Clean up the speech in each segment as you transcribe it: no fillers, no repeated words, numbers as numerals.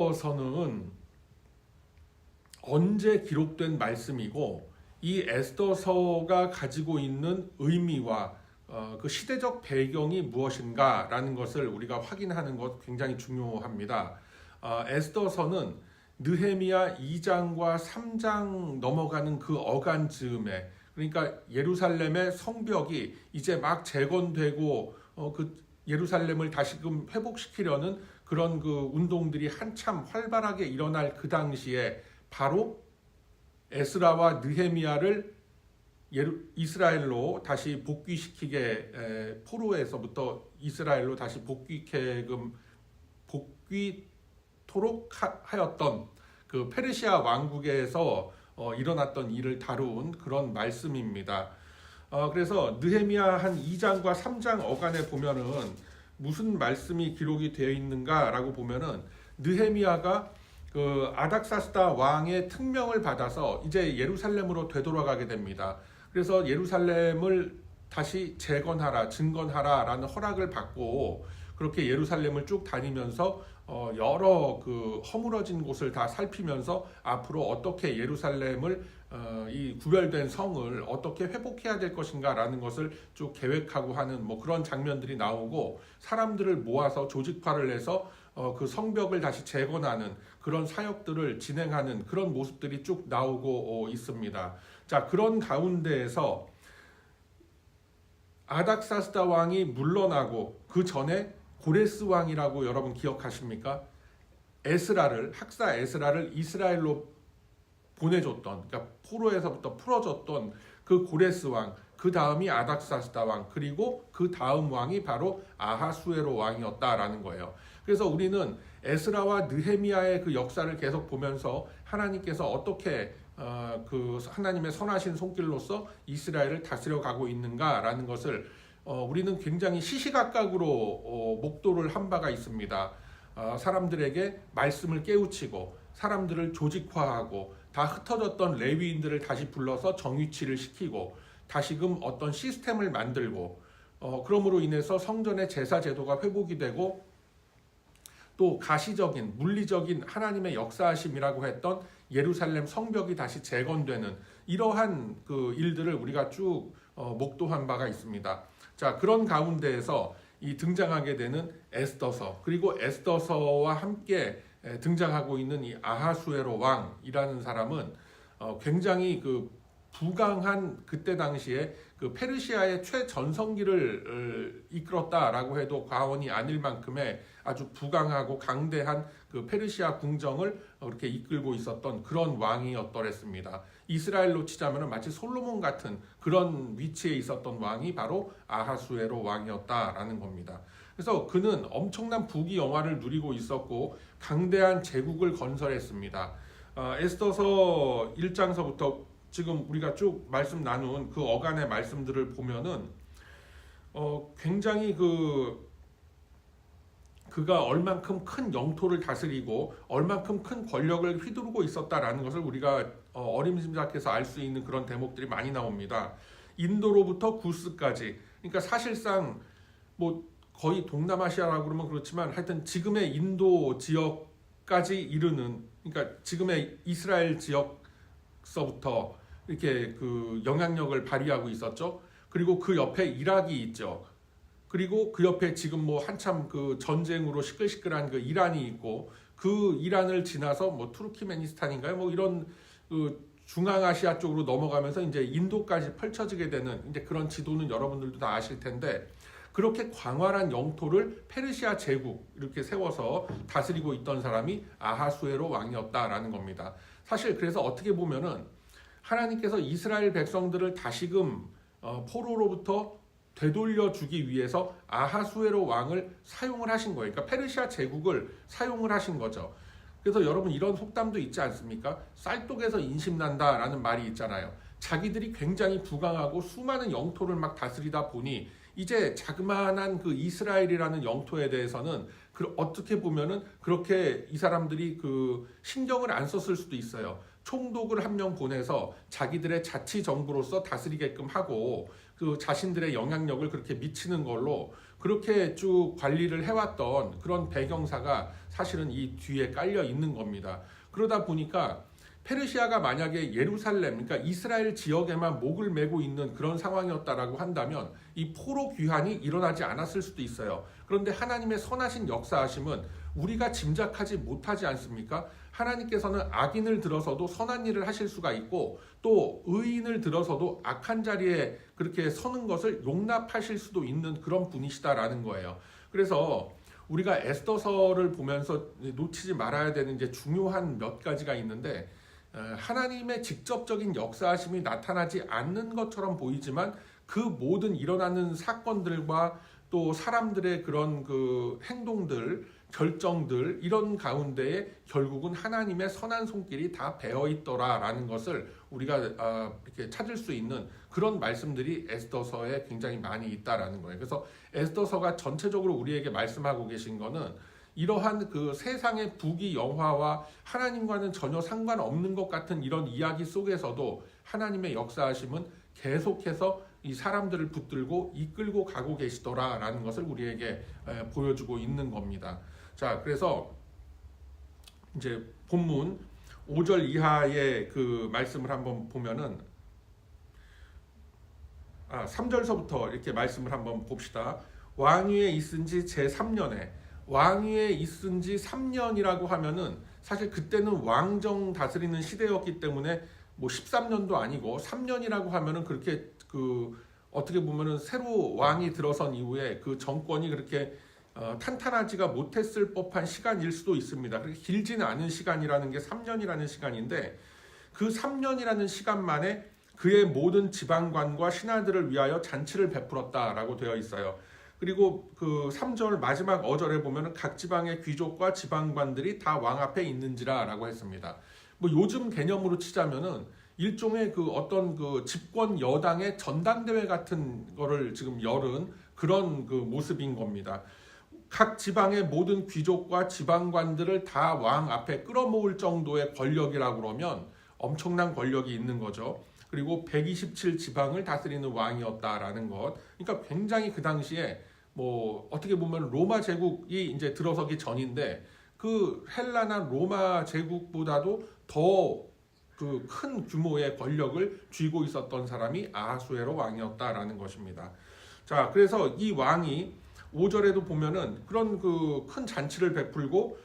에스더서는 언제 기록된 말씀이고 이 에스더서가 가지고 있는 의미와 그 시대적 배경이 무엇인가라는 것을 우리가 확인하는 것 굉장히 중요합니다. 에스더서는 느헤미야 2장과 3장 넘어가는 그 어간 즈음에, 그러니까 예루살렘의 성벽이 이제 막 재건되고 그 예루살렘을 다시금 회복시키려는 그런 그 운동들이 한참 활발하게 일어날 그 당시에 바로 에스라와 느헤미야를 이스라엘로 다시 복귀시키게, 포로에서부터 이스라엘로 다시 복귀토록 하였던 그 페르시아 왕국에서 일어났던 일을 다룬 그런 말씀입니다. 그래서 느헤미야 한 2장과 3장 어간에 보면은 무슨 말씀이 기록이 되어 있는가라고 보면은 느헤미야가 그 아닥사스다 왕의 특명을 받아서 이제 예루살렘으로 되돌아가게 됩니다. 그래서 예루살렘을 다시 재건하라, 증건하라라는 허락을 받고 그렇게 예루살렘을 쭉 다니면서 여러 그 허물어진 곳을 다 살피면서 앞으로 어떻게 예루살렘을 이 구별된 성을 어떻게 회복해야 될 것인가라는 것을 쭉 계획하고 하는 뭐 그런 장면들이 나오고, 사람들을 모아서 조직화를 해서 그 성벽을 다시 재건하는 그런 사역들을 진행하는 그런 모습들이 쭉 나오고 있습니다. 자, 그런 가운데에서 아닥사스다 왕이 물러나고 그 전에 고레스 왕이라고 여러분 기억하십니까? 학사 에스라를 이스라엘로 보내줬던, 그러니까 포로에서부터 풀어줬던 그 고레스 왕, 그 다음이 아닥사스다 왕, 그리고 그 다음 왕이 바로 아하수에로 왕이었다라는 거예요. 그래서 우리는 에스라와 느헤미야의 그 역사를 계속 보면서 하나님께서 어떻게 그 하나님의 선하신 손길로서 이스라엘을 다스려 가고 있는가라는 것을 우리는 굉장히 시시각각으로 목도를 한 바가 있습니다. 사람들에게 말씀을 깨우치고 사람들을 조직화하고 다 흩어졌던 레위인들을 다시 불러서 정위치를 시키고 다시금 어떤 시스템을 만들고 그러므로 인해서 성전의 제사 제도가 회복이 되고 또 가시적인 물리적인 하나님의 역사하심이라고 했던 예루살렘 성벽이 다시 재건되는 이러한 그 일들을 우리가 쭉 목도한 바가 있습니다. 자, 그런 가운데에서 이 등장하게 되는 에스더서, 그리고 에스더서와 함께 등장하고 있는 이 아하수에로 왕이라는 사람은 굉장히 그 부강한 그때 당시에 그 페르시아의 최전성기를 이끌었다라고 해도 과언이 아닐 만큼의 아주 부강하고 강대한 그 페르시아 궁정을 이렇게 이끌고 있었던 그런 왕이었더랬습니다. 이스라엘로 치자면 마치 솔로몬 같은 그런 위치에 있었던 왕이 바로 아하수에로 왕이었다라는 겁니다. 그래서 그는 엄청난 부귀영화를 누리고 있었고 강대한 제국을 건설했습니다. 에스더서 1장서부터 지금 우리가 쭉 말씀 나눈 그 어간의 말씀들을 보면은 굉장히 그가 얼만큼 큰 영토를 다스리고 얼만큼 큰 권력을 휘두르고 있었다라는 것을 우리가 어림짐작해서 알 수 있는 그런 대목들이 많이 나옵니다. 인도로부터 구스까지, 그러니까 사실상 뭐 거의 동남아시아라고 그러면 그렇지만 하여튼 지금의 인도 지역까지 이르는, 그러니까 지금의 이스라엘 지역서부터 이렇게 그 영향력을 발휘하고 있었죠. 그리고 그 옆에 이락이 있죠. 그리고 그 옆에 지금 뭐 한참 그 전쟁으로 시끌시끌한 그 이란이 있고, 그 이란을 지나서 뭐 투르키메니스탄인가요? 뭐 이런 그 중앙아시아 쪽으로 넘어가면서 이제 인도까지 펼쳐지게 되는 이제 그런 지도는 여러분들도 다 아실 텐데, 그렇게 광활한 영토를 페르시아 제국 이렇게 세워서 다스리고 있던 사람이 아하수에로 왕이었다라는 겁니다. 사실 그래서 어떻게 보면은 하나님께서 이스라엘 백성들을 다시금 포로로부터 되돌려주기 위해서 아하수에로 왕을 사용을 하신 거예요. 그러니까 페르시아 제국을 사용을 하신 거죠. 그래서 여러분 이런 속담도 있지 않습니까? 쌀독에서 인심난다라는 말이 있잖아요. 자기들이 굉장히 부강하고 수많은 영토를 막 다스리다 보니 이제 자그마한 그 이스라엘이라는 영토에 대해서는 어떻게 보면은 그렇게 이 사람들이 그 신경을 안 썼을 수도 있어요. 총독을 한 명 보내서 자기들의 자치 정부로서 다스리게끔 하고 그 자신들의 영향력을 그렇게 미치는 걸로 그렇게 쭉 관리를 해왔던 그런 배경사가 사실은 이 뒤에 깔려 있는 겁니다. 그러다 보니까 페르시아가 만약에 예루살렘, 그러니까 이스라엘 지역에만 목을 메고 있는 그런 상황이었다라고 한다면 이 포로 귀환이 일어나지 않았을 수도 있어요. 그런데 하나님의 선하신 역사하심은 우리가 짐작하지 못하지 않습니까? 하나님께서는 악인을 들어서도 선한 일을 하실 수가 있고 또 의인을 들어서도 악한 자리에 그렇게 서는 것을 용납하실 수도 있는 그런 분이시다라는 거예요. 그래서 우리가 에스더서를 보면서 놓치지 말아야 되는 이제 중요한 몇 가지가 있는데 하나님의 직접적인 역사하심이 나타나지 않는 것처럼 보이지만 그 모든 일어나는 사건들과 또 사람들의 그런 그 행동들, 결정들 이런 가운데에 결국은 하나님의 선한 손길이 다 배어 있더라라는 것을 우리가 이렇게 찾을 수 있는 그런 말씀들이 에스더서에 굉장히 많이 있다라는 거예요. 그래서 에스더서가 전체적으로 우리에게 말씀하고 계신 거는 이러한 그 세상의 부귀 영화와 하나님과는 전혀 상관없는 것 같은 이런 이야기 속에서도 하나님의 역사하심은 계속해서 이 사람들을 붙들고 이끌고 가고 계시더라라는 것을 우리에게 보여주고 있는 겁니다. 자, 그래서 이제 본문 5절 이하의 그 말씀을 한번 보면은 3절서부터 이렇게 말씀을 한번 봅시다. 왕위에 있은 지 제3년에 왕위에 있은 지 3년이라고 하면은 사실 그때는 왕정 다스리는 시대였기 때문에 뭐 13년도 아니고 3년이라고 하면은 그렇게 그 어떻게 보면은 새로 왕이 들어선 이후에 그 정권이 그렇게 탄탄하지가 못했을 법한 시간일 수도 있습니다. 그렇게 길지는 않은 시간이라는 게 3년이라는 시간인데 그 3년이라는 시간 만에 그의 모든 지방관과 신하들을 위하여 잔치를 베풀었다라고 되어 있어요. 그리고 그 3절 마지막 어절에 보면은 각 지방의 귀족과 지방관들이 다 왕 앞에 있는지라라고 했습니다. 뭐 요즘 개념으로 치자면은 일종의 그 어떤 그 집권 여당의 전당대회 같은 거를 지금 열은 그런 그 모습인 겁니다. 각 지방의 모든 귀족과 지방관들을 다 왕 앞에 끌어모을 정도의 권력이라고 그러면 엄청난 권력이 있는 거죠. 그리고 127지방을 다스리는 왕이었다라는 것. 그러니까 굉장히 그 당시에 뭐 어떻게 보면 로마 제국이 이제 들어서기 전인데 그 헬라나 로마 제국보다도 더 그 큰 규모의 권력을 쥐고 있었던 사람이 아하수에로 왕이었다라는 것입니다. 자, 그래서 이 왕이 5절에도 보면은 그런 그 큰 잔치를 베풀고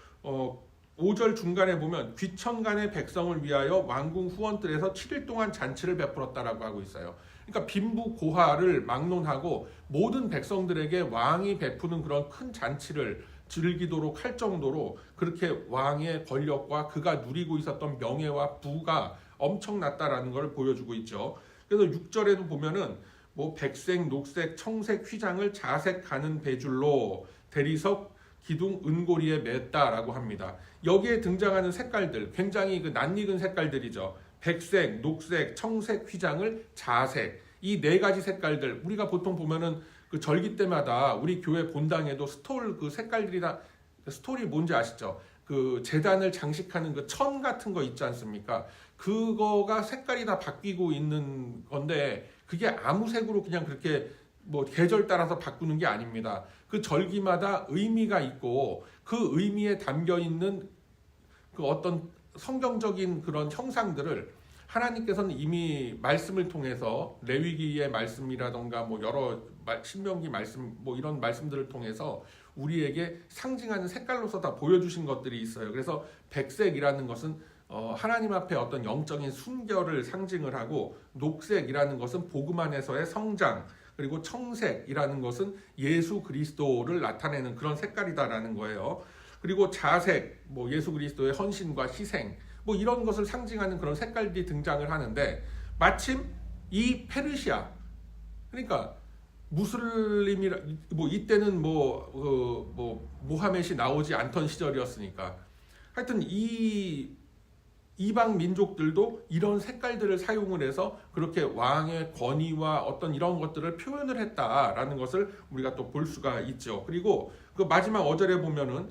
5절 중간에 보면 귀천간의 백성을 위하여 왕궁 후원들에서 7일 동안 잔치를 베풀었다라고 하고 있어요. 그러니까 빈부 고하를 막론하고 모든 백성들에게 왕이 베푸는 그런 큰 잔치를 즐기도록 할 정도로 그렇게 왕의 권력과 그가 누리고 있었던 명예와 부가 엄청났다라는 걸 보여주고 있죠. 그래서 6절에도 보면은 뭐 백색, 녹색, 청색 휘장을 자색하는 배줄로 대리석, 기둥, 은고리에 맸다라고 합니다. 여기에 등장하는 색깔들 굉장히 그 낯익은 색깔들이죠. 백색, 녹색, 청색 휘장을 자색, 이 네 가지 색깔들 우리가 보통 보면은 그 절기 때마다 우리 교회 본당에도 스톨 그 색깔들이 다 스톨이 뭔지 아시죠? 그 제단을 장식하는 그 천 같은 거 있지 않습니까? 그거가 색깔이 다 바뀌고 있는 건데 그게 아무 색으로 그냥 그렇게 뭐 계절 따라서 바꾸는 게 아닙니다. 그 절기마다 의미가 있고 그 의미에 담겨 있는 그 어떤 성경적인 그런 형상들을 하나님께서는 이미 말씀을 통해서 레위기의 말씀이라던가 뭐 여러 신명기 말씀 뭐 이런 말씀들을 통해서 우리에게 상징하는 색깔로서 다 보여주신 것들이 있어요. 그래서 백색이라는 것은 하나님 앞에 어떤 영적인 순결을 상징을 하고 녹색이라는 것은 복음 안에서의 성장 그리고 청색이라는 것은 예수 그리스도를 나타내는 그런 색깔이다라는 거예요. 그리고 자색, 뭐 예수 그리스도의 헌신과 희생 뭐 이런 것을 상징하는 그런 색깔들이 등장을 하는데 마침 이 페르시아 그러니까 무슬림이라 뭐 이때는 뭐 모하멧이 나오지 않던 시절이었으니까 하여튼 이 이방 민족들도 이런 색깔들을 사용을 해서 그렇게 왕의 권위와 어떤 이런 것들을 표현을 했다라는 것을 우리가 또 볼 수가 있죠. 그리고 그 마지막 어절에 보면은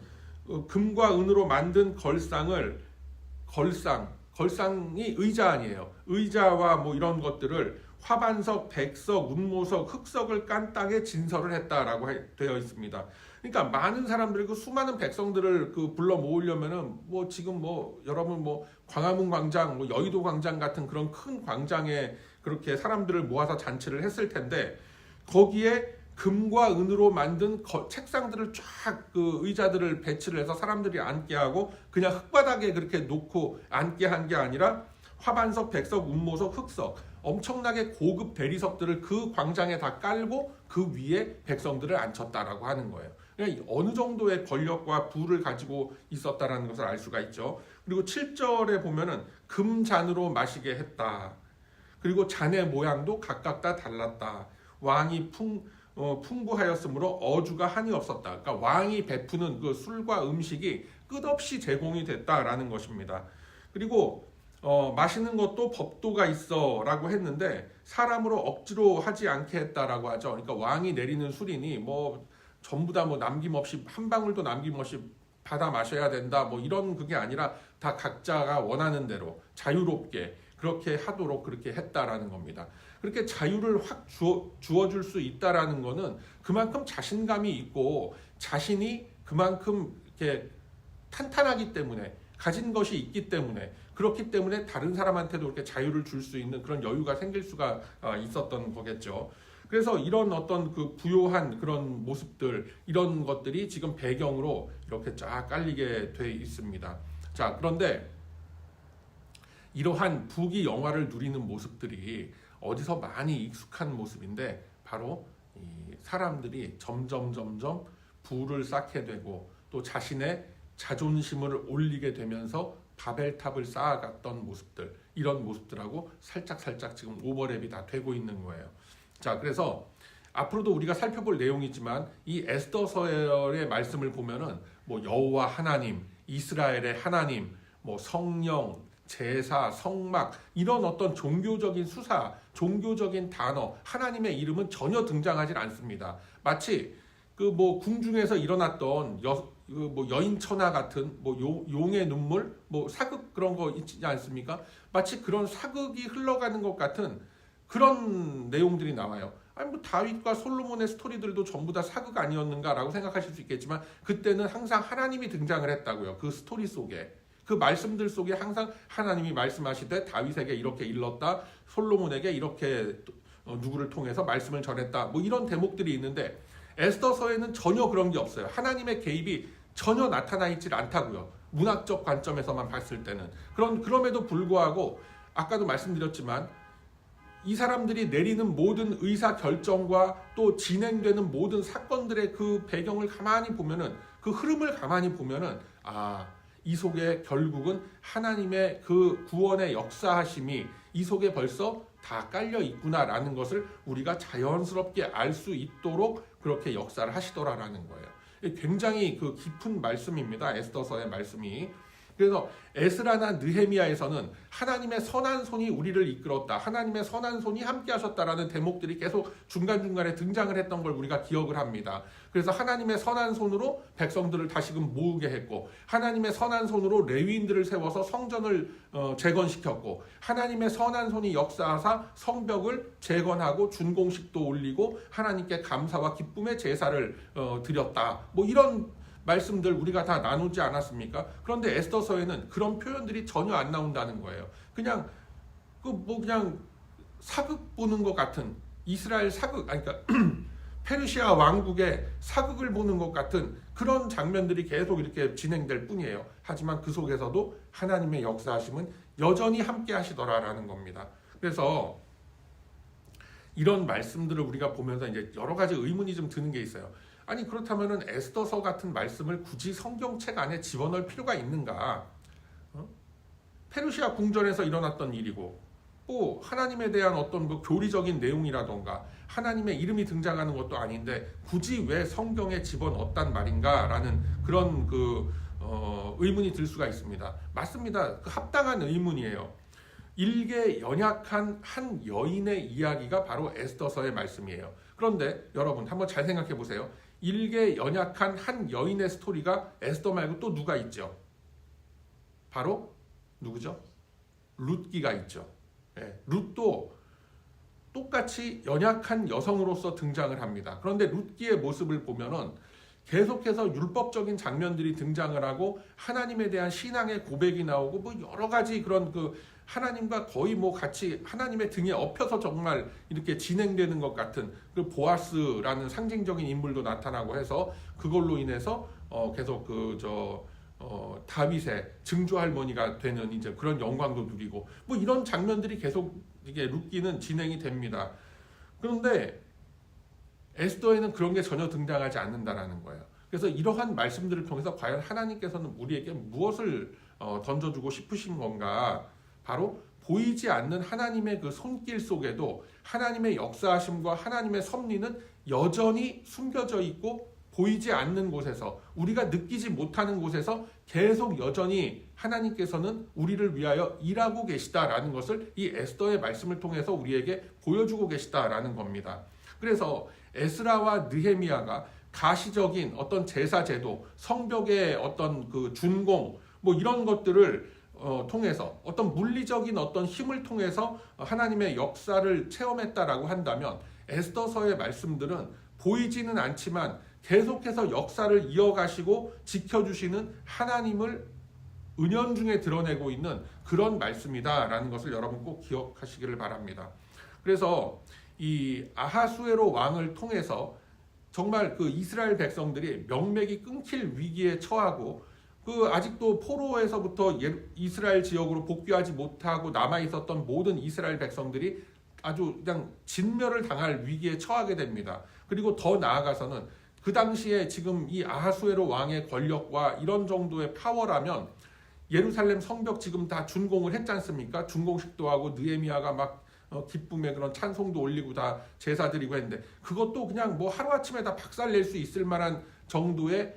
금과 은으로 만든 걸상 걸상이 의자 아니에요. 의자와 뭐 이런 것들을 화반석, 백석, 운모석, 흑석을 깐 땅에 진설을 했다라고 되어 있습니다. 그러니까 많은 사람들이 그 수많은 백성들을 그 불러 모으려면은 뭐 지금 뭐 여러분 뭐 광화문 광장, 뭐 여의도 광장 같은 그런 큰 광장에 그렇게 사람들을 모아서 잔치를 했을 텐데 거기에 금과 은으로 만든 책상들을 쫙 그 의자들을 배치를 해서 사람들이 앉게 하고 그냥 흙바닥에 그렇게 놓고 앉게 한 게 아니라 화반석, 백석, 운모석, 흑석 엄청나게 고급 대리석들을 그 광장에 다 깔고 그 위에 백성들을 앉혔다라고 하는 거예요. 그러니까 어느 정도의 권력과 부를 가지고 있었다라는 것을 알 수가 있죠. 그리고 7절에 보면은 금잔으로 마시게 했다. 그리고 잔의 모양도 각각 다 달랐다. 왕이 풍부하였으므로 어주가 한이 없었다. 그러니까 왕이 베푸는 그 술과 음식이 끝없이 제공이 됐다라는 것입니다. 그리고 마시는 것도 법도가 있어라고 했는데 사람으로 억지로 하지 않게 했다라고 하죠. 그러니까 왕이 내리는 술이니 뭐 전부 다 뭐 남김없이 한 방울도 남김없이 받아 마셔야 된다. 뭐 이런 그게 아니라 다 각자가 원하는 대로 자유롭게 그렇게 하도록 그렇게 했다라는 겁니다. 그렇게 자유를 확 주어줄 수 있다라는 거는 그만큼 자신감이 있고 자신이 그만큼 이렇게 탄탄하기 때문에 가진 것이 있기 때문에 그렇기 때문에 다른 사람한테도 이렇게 자유를 줄 수 있는 그런 여유가 생길 수가 있었던 거겠죠. 그래서 이런 어떤 그 부요한 그런 모습들 이런 것들이 지금 배경으로 이렇게 쫙 깔리게 돼 있습니다. 자, 그런데 이러한 부귀 영화를 누리는 모습들이 어디서 많이 익숙한 모습인데 바로 이 사람들이 점점 부를 쌓게 되고 또 자신의 자존심을 올리게 되면서 바벨탑을 쌓아갔던 모습들 이런 모습들하고 살짝 지금 오버랩이 다 되고 있는 거예요. 자, 그래서 앞으로도 우리가 살펴볼 내용이지만 이 에스더서의 말씀을 보면은 뭐 여호와 하나님, 이스라엘의 하나님, 뭐 성령, 제사, 성막 이런 어떤 종교적인 수사, 종교적인 단어, 하나님의 이름은 전혀 등장하지 않습니다. 마치 그 뭐 궁중에서 일어났던 뭐 여인천하 같은 뭐 용의 눈물, 뭐 사극 그런 거 있지 않습니까? 마치 그런 사극이 흘러가는 것 같은 그런 내용들이 나와요. 아니 뭐 다윗과 솔로몬의 스토리들도 전부 다 사극 아니었는가라고 생각하실 수 있겠지만 그때는 항상 하나님이 등장을 했다고요. 그 스토리 속에. 그 말씀들 속에 항상 하나님이 말씀하시되 다윗에게 이렇게 일렀다. 솔로몬에게 이렇게 누구를 통해서 말씀을 전했다. 뭐 이런 대목들이 있는데 에스더서에는 전혀 그런 게 없어요. 하나님의 개입이 전혀 나타나 있질 않다고요. 문학적 관점에서만 봤을 때는. 그럼에도 불구하고 아까도 말씀드렸지만 이 사람들이 내리는 모든 의사 결정과 또 진행되는 모든 사건들의 그 배경을 가만히 보면은 그 흐름을 가만히 보면은 이 속에 결국은 하나님의 그 구원의 역사하심이 이 속에 벌써 다 깔려 있구나라는 것을 우리가 자연스럽게 알 수 있도록 그렇게 역사를 하시더라라는 거예요. 굉장히 그 깊은 말씀입니다. 에스더서의 말씀이. 그래서 에스라나 느헤미야에서는 하나님의 선한 손이 우리를 이끌었다. 하나님의 선한 손이 함께 하셨다라는 대목들이 계속 중간중간에 등장을 했던 걸 우리가 기억을 합니다. 그래서 하나님의 선한 손으로 백성들을 다시금 모으게 했고 하나님의 선한 손으로 레위인들을 세워서 성전을 재건시켰고 하나님의 선한 손이 역사하사 성벽을 재건하고 준공식도 올리고 하나님께 감사와 기쁨의 제사를 드렸다. 뭐 이런 말씀들 우리가 다 나누지 않았습니까? 그런데 에스더서에는 그런 표현들이 전혀 안 나온다는 거예요. 그냥 그냥 사극 보는 것 같은 이스라엘 사극, 그러니까 페르시아 왕국의 사극을 보는 것 같은 그런 장면들이 계속 이렇게 진행될 뿐이에요. 하지만 그 속에서도 하나님의 역사하심은 여전히 함께 하시더라라는 겁니다. 그래서 이런 말씀들을 우리가 보면서 이제 여러 가지 의문이 좀 드는 게 있어요. 아니 그렇다면은 에스더서 같은 말씀을 굳이 성경책 안에 집어넣을 필요가 있는가? 페르시아 궁전에서 일어났던 일이고 또 하나님에 대한 어떤 뭐 교리적인 내용이라던가 하나님의 이름이 등장하는 것도 아닌데 굳이 왜 성경에 집어넣었단 말인가라는 그런 의문이 들 수가 있습니다. 맞습니다. 그 합당한 의문이에요. 일개 연약한 한 여인의 이야기가 바로 에스더서의 말씀이에요. 그런데 여러분 한번 잘 생각해 보세요. 일개 연약한 한 여인의 스토리가 에스더 말고 또 누가 있죠? 바로 누구죠? 룻기가 있죠. 예, 룻도 똑같이 연약한 여성으로서 등장을 합니다. 그런데 룻기의 모습을 보면은 계속해서 율법적인 장면들이 등장을 하고 하나님에 대한 신앙의 고백이 나오고 뭐 여러 가지 그런 그 하나님과 거의 뭐 같이 하나님의 등에 업혀서 정말 이렇게 진행되는 것 같은 그 보아스라는 상징적인 인물도 나타나고 해서 그걸로 인해서 계속 다윗의 증조 할머니가 되는 이제 그런 영광도 누리고 뭐 이런 장면들이 계속 이게 룻기는 진행이 됩니다. 그런데 에스더에는 그런 게 전혀 등장하지 않는다라는 거예요. 그래서 이러한 말씀들을 통해서 과연 하나님께서는 우리에게 무엇을 던져주고 싶으신 건가? 바로 보이지 않는 하나님의 그 손길 속에도 하나님의 역사하심과 하나님의 섭리는 여전히 숨겨져 있고 보이지 않는 곳에서 우리가 느끼지 못하는 곳에서 계속 여전히 하나님께서는 우리를 위하여 일하고 계시다라는 것을 이 에스더의 말씀을 통해서 우리에게 보여주고 계시다라는 겁니다. 그래서 에스라와 느헤미야가 가시적인 어떤 제사 제도, 성벽의 어떤 그 준공 뭐 이런 것들을 통해서 어떤 물리적인 어떤 힘을 통해서 하나님의 역사를 체험했다라고 한다면 에스더서의 말씀들은 보이지는 않지만 계속해서 역사를 이어가시고 지켜주시는 하나님을 은연중에 드러내고 있는 그런 말씀이다라는 것을 여러분 꼭 기억하시기를 바랍니다. 그래서 이 아하수에로 왕을 통해서 정말 그 이스라엘 백성들이 명맥이 끊길 위기에 처하고 그 아직도 포로에서부터 이스라엘 지역으로 복귀하지 못하고 남아 있었던 모든 이스라엘 백성들이 아주 그냥 진멸을 당할 위기에 처하게 됩니다. 그리고 더 나아가서는 그 당시에 지금 이 아하수에로 왕의 권력과 이런 정도의 파워라면 예루살렘 성벽 지금 다 준공을 했지 않습니까? 준공식도 하고 느헤미야가 막 기쁨의 그런 찬송도 올리고 다 제사 드리고 했는데 그것도 그냥 뭐 하루아침에 다 박살낼 수 있을 만한 정도의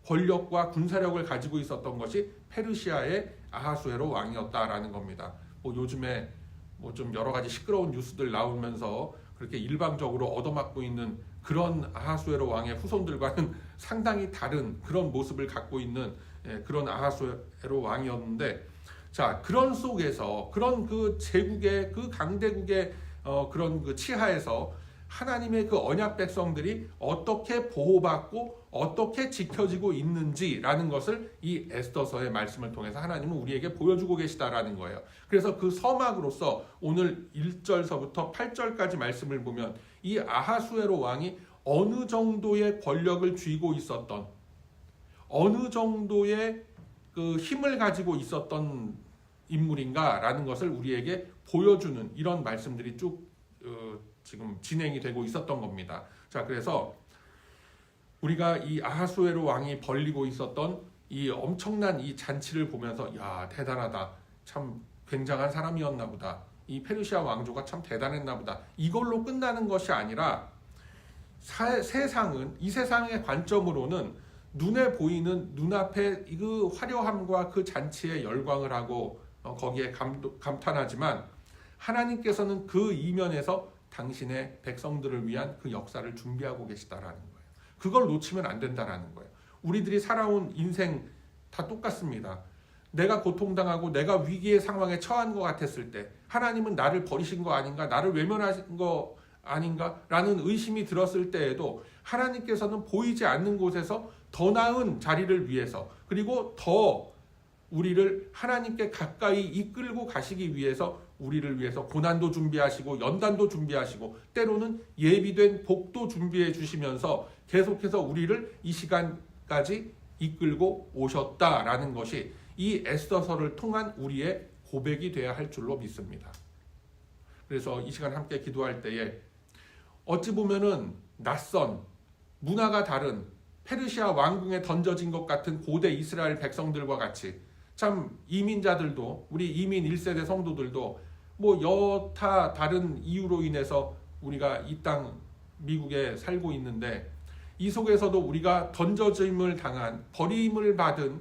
권력과 군사력을 가지고 있었던 것이 페르시아의 아하수에로 왕이었다라는 겁니다. 뭐 요즘에 뭐 좀 여러 가지 시끄러운 뉴스들 나오면서 그렇게 일방적으로 얻어맞고 있는 그런 아하수에로 왕의 후손들과는 상당히 다른 그런 모습을 갖고 있는 그런 아하수에로 왕이었는데 자 그런 속에서 그런 그 제국의 그 강대국의 그런 그 치하에서 하나님의 그 언약 백성들이 어떻게 보호받고 어떻게 지켜지고 있는지라는 것을 이 에스더서의 말씀을 통해서 하나님은 우리에게 보여주고 계시다라는 거예요. 그래서 그 서막으로서 오늘 1절서부터 8절까지 말씀을 보면 이 아하수에로 왕이 어느 정도의 권력을 쥐고 있었던 어느 정도의 그 힘을 가지고 있었던 인물인가라는 것을 우리에게 보여주는 이런 말씀들이 쭉 지금 진행이 되고 있었던 겁니다. 자, 그래서 우리가 이 아하수에로 왕이 벌리고 있었던 이 엄청난 이 잔치를 보면서 야 대단하다, 참 굉장한 사람이었나 보다, 이 페르시아 왕조가 참 대단했나 보다, 이걸로 끝나는 것이 아니라 세상은 이 세상의 관점으로는 눈에 보이는 눈앞의 그 화려함과 그 잔치에 열광을 하고 거기에 감탄하지만 하나님께서는 그 이면에서 당신의 백성들을 위한 그 역사를 준비하고 계시다라는 거예요. 그걸 놓치면 안 된다라는 거예요. 우리들이 살아온 인생 다 똑같습니다. 내가 고통당하고 내가 위기의 상황에 처한 것 같았을 때 하나님은 나를 버리신 거 아닌가, 나를 외면하신 거 아닌가 라는 의심이 들었을 때에도 하나님께서는 보이지 않는 곳에서 더 나은 자리를 위해서 그리고 더 우리를 하나님께 가까이 이끌고 가시기 위해서 우리를 위해서 고난도 준비하시고 연단도 준비하시고 때로는 예비된 복도 준비해 주시면서 계속해서 우리를 이 시간까지 이끌고 오셨다라는 것이 이 에스더서를 통한 우리의 고백이 되어야 할 줄로 믿습니다. 그래서 이 시간 함께 기도할 때에 어찌 보면은 낯선 문화가 다른 페르시아 왕궁에 던져진 것 같은 고대 이스라엘 백성들과 같이 참 이민자들도 우리 이민 1세대 성도들도 뭐 여타 다른 이유로 인해서 우리가 이 땅 미국에 살고 있는데 이 속에서도 우리가 던져짐을 당한 버림을 받은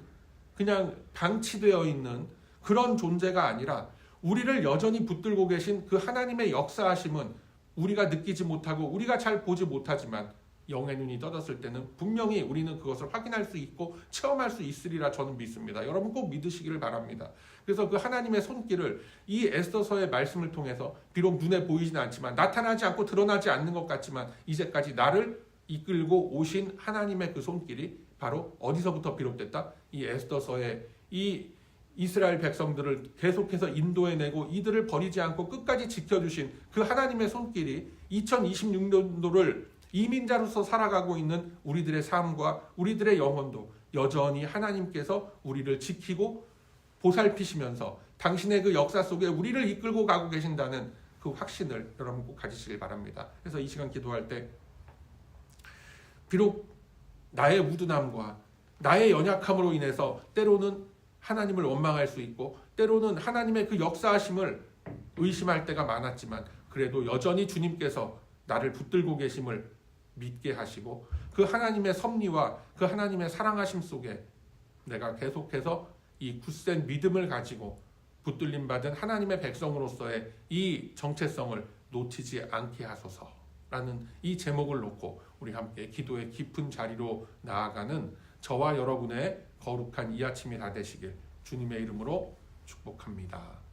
그냥 방치되어 있는 그런 존재가 아니라 우리를 여전히 붙들고 계신 그 하나님의 역사하심은 우리가 느끼지 못하고 우리가 잘 보지 못하지만 영의 눈이 떠졌을 때는 분명히 우리는 그것을 확인할 수 있고 체험할 수 있으리라 저는 믿습니다. 여러분 꼭 믿으시기를 바랍니다. 그래서 그 하나님의 손길을 이 에스더서의 말씀을 통해서 비록 눈에 보이지는 않지만 나타나지 않고 드러나지 않는 것 같지만 이제까지 나를 이끌고 오신 하나님의 그 손길이 바로 어디서부터 비롯됐다? 이 에스더서의 이 이스라엘 백성들을 계속해서 인도해내고 이들을 버리지 않고 끝까지 지켜주신 그 하나님의 손길이 2026년도를 이민자로서 살아가고 있는 우리들의 삶과 우리들의 영혼도 여전히 하나님께서 우리를 지키고 보살피시면서 당신의 그 역사 속에 우리를 이끌고 가고 계신다는 그 확신을 여러분 꼭 가지시길 바랍니다. 그래서 이 시간 기도할 때 비록 나의 우둔함과 나의 연약함으로 인해서 때로는 하나님을 원망할 수 있고 때로는 하나님의 그 역사하심을 의심할 때가 많았지만 그래도 여전히 주님께서 나를 붙들고 계심을 믿게 하시고 그 하나님의 섭리와 그 하나님의 사랑하심 속에 내가 계속해서 이 굳센 믿음을 가지고 붙들림 받은 하나님의 백성으로서의 이 정체성을 놓치지 않게 하소서라는 이 제목을 놓고 우리 함께 기도의 깊은 자리로 나아가는 저와 여러분의 거룩한 이 아침이 다 되시길 주님의 이름으로 축복합니다.